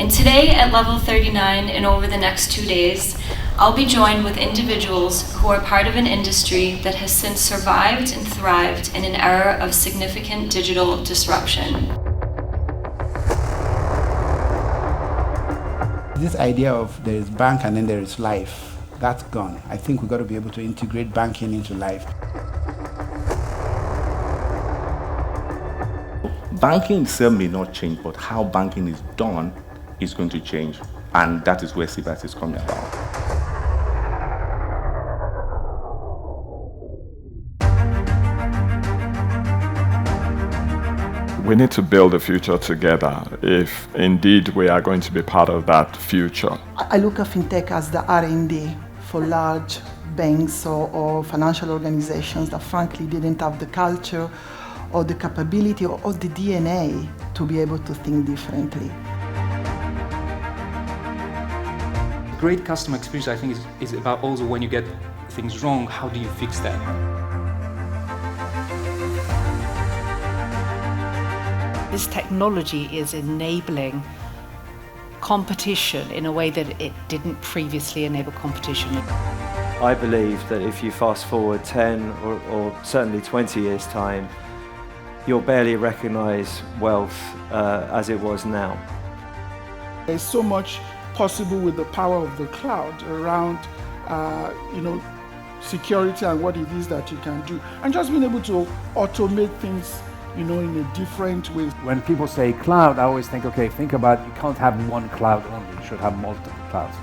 And today at Level 39 and over the next 2 days, I'll be joined with individuals who are part of an industry that has since survived and thrived in an era of significant digital disruption. This idea of there is bank and then there is life, that's gone. I think we've got to be able to integrate banking into life. Banking itself may not change, but how banking is done is going to change. And that is where CBAT is coming about. We need to build a future together if indeed we are going to be part of that future. I look at fintech as the R&D for large banks or financial organizations that frankly didn't have the culture or the capability or the DNA to be able to think differently. Great customer experience, I think, is about also when you get things wrong, how do you fix that? This technology is enabling competition in a way that it didn't previously enable competition. I believe that if you fast forward 10 or certainly 20 years' time, you'll barely recognize wealth as it was now. There's so much possible with the power of the cloud around, security and what it is that you can do, and just being able to automate things, in a different way. When people say cloud, I always think, okay, think about you can't have one cloud only. You should have multiple clouds.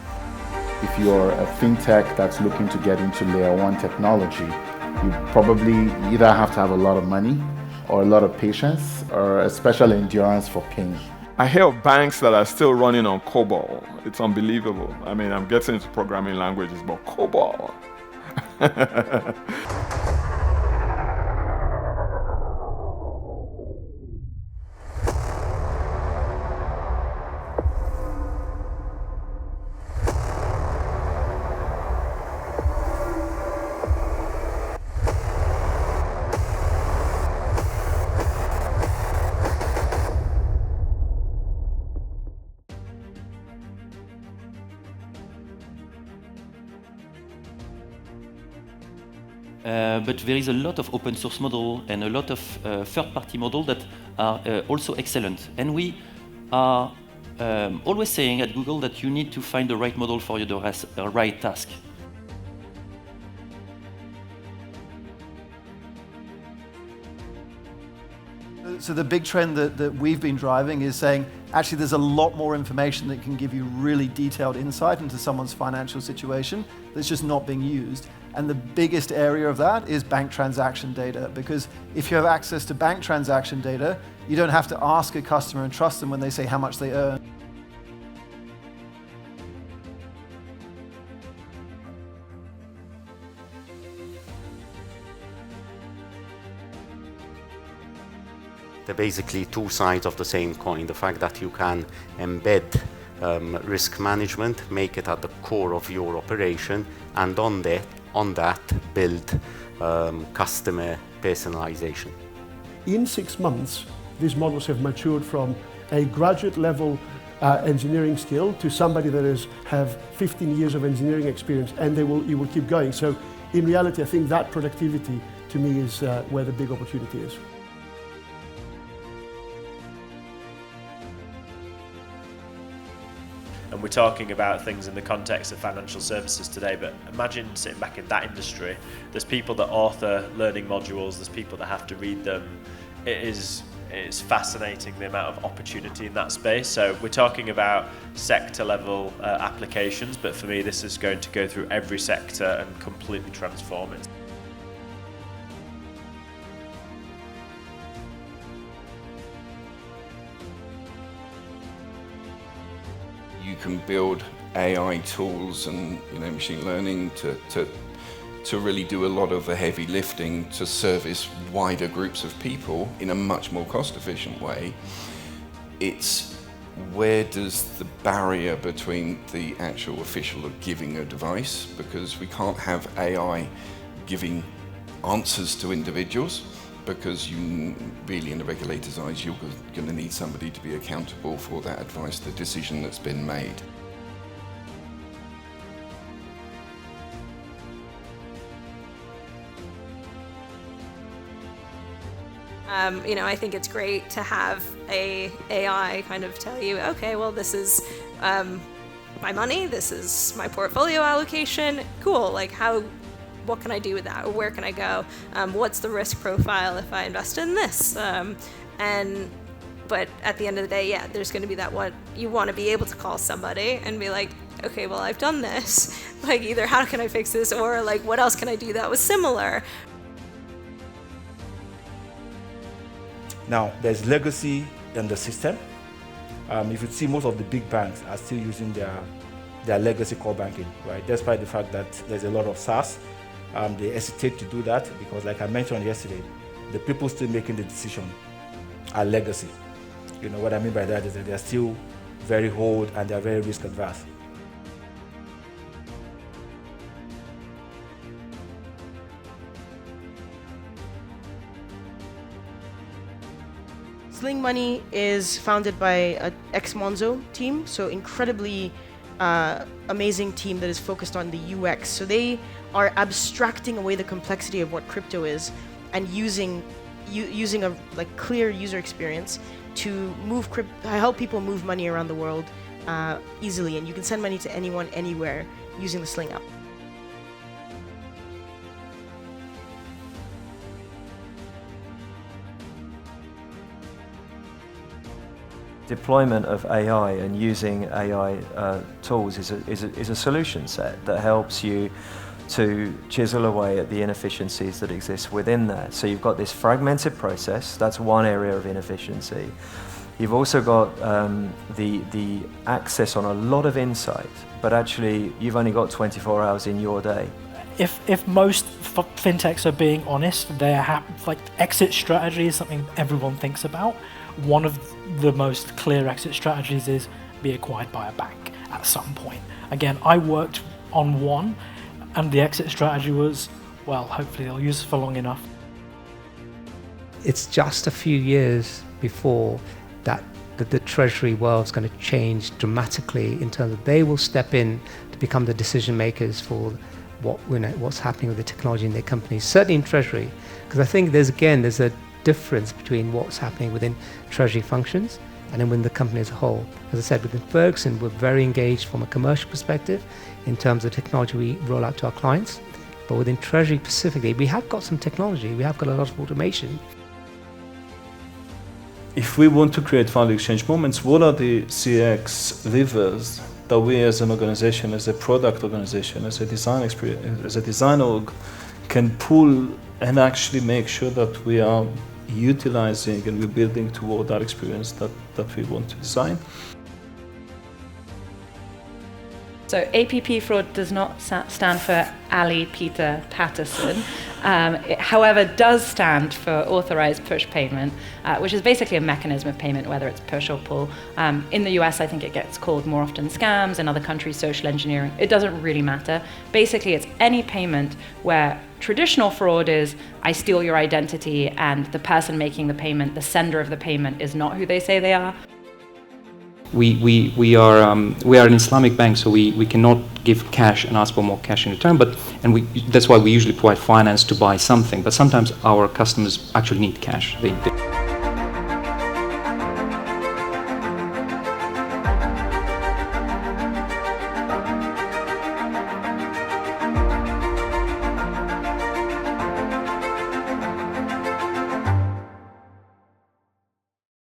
If you're a fintech that's looking to get into layer 1 technology, you probably either have to have a lot of money or a lot of patience or a special endurance for pain. I hear of banks that are still running on COBOL. It's unbelievable. I mean, I'm getting into programming languages, but COBOL. But there is a lot of open source model and a lot of third-party model that are also excellent. And we are always saying at Google that you need to find the right model for the right task. So the big trend that we've been driving is saying, actually there's a lot more information that can give you really detailed insight into someone's financial situation that's just not being used. And the biggest area of that is bank transaction data, because if you have access to bank transaction data, you don't have to ask a customer and trust them when they say how much they earn. They're basically two sides of the same coin. The fact that you can embed risk management, make it at the core of your operation, and on that build customer personalization. In 6 months, these models have matured from a graduate level engineering skill to somebody that have 15 years of engineering experience, and it will keep going. So in reality, I think that productivity to me is where the big opportunity is. And we're talking about things in the context of financial services today, but imagine sitting back in that industry. There's people that author learning modules, there's people that have to read them. It's fascinating the amount of opportunity in that space. So we're talking about sector level applications, but for me this is going to go through every sector and completely transform it. You can build AI tools and machine learning to really do a lot of the heavy lifting to service wider groups of people in a much more cost-efficient way. It's where does the barrier between the actual official of giving advice, because we can't have AI giving answers to individuals, because you really, in the regulator's eyes, you're going to need somebody to be accountable for that advice, the decision that's been made. You know, I think it's great to have a AI kind of tell you, okay, well, this is my money, this is my portfolio allocation, cool, like what can I do with that, or where can I go, what's the risk profile if I invest in this, but at the end of the day, yeah, there's going to be that what you want to be able to call somebody and be like, okay, well, I've done this, like either how can I fix this, or like what else can I do that was similar. Now, there's legacy in the system. If you see, most of the big banks are still using their legacy core banking, right? Despite the fact that there's a lot of SaaS, they hesitate to do that because, like I mentioned yesterday, the people still making the decision are legacy. You know what I mean by that is that they're still very old and they're very risk adverse. Sling Money is founded by an ex-Monzo team, so incredibly amazing team that is focused on the UX. So they are abstracting away the complexity of what crypto is and using a clear user experience to help people move money around the world easily. And you can send money to anyone, anywhere using the Sling app. Deployment of AI and using AI tools is a solution set that helps you to chisel away at the inefficiencies that exist within there. So you've got this fragmented process, that's one area of inefficiency. You've also got the access on a lot of insight, but actually you've only got 24 hours in your day. If most fintechs are being honest, like exit strategy is something everyone thinks about. One of the most clear exit strategies is be acquired by a bank at some point. Again, I worked on one, and the exit strategy was, well, hopefully they'll use it for long enough. It's just a few years before that the treasury world is going to change dramatically in terms of they will step in to become the decision makers for what's happening with the technology in their companies, certainly in treasury, because I think there's a difference between what's happening within treasury functions and then within the company as a whole. As I said, within Ferguson, we're very engaged from a commercial perspective in terms of technology we roll out to our clients, but within treasury specifically, we have got some technology, we have got a lot of automation. If we want to create value exchange moments, what are the CX levers that we as an organization, as a product organization, as a design experience, as a design org, can pull and actually make sure that we are utilizing and we're building toward that experience that we want to design. So APP fraud does not stand for Ali Peter Patterson. It, however, does stand for authorized push payment, which is basically a mechanism of payment, whether it's push or pull. In the US, I think it gets called more often scams. In other countries, social engineering. It doesn't really matter. Basically, it's any payment where traditional fraud is I steal your identity and the person making the payment, the sender of the payment, is not who they say they are. We are an Islamic bank, so we cannot give cash and ask for more cash in return. That's why we usually provide finance to buy something. But sometimes our customers actually need cash.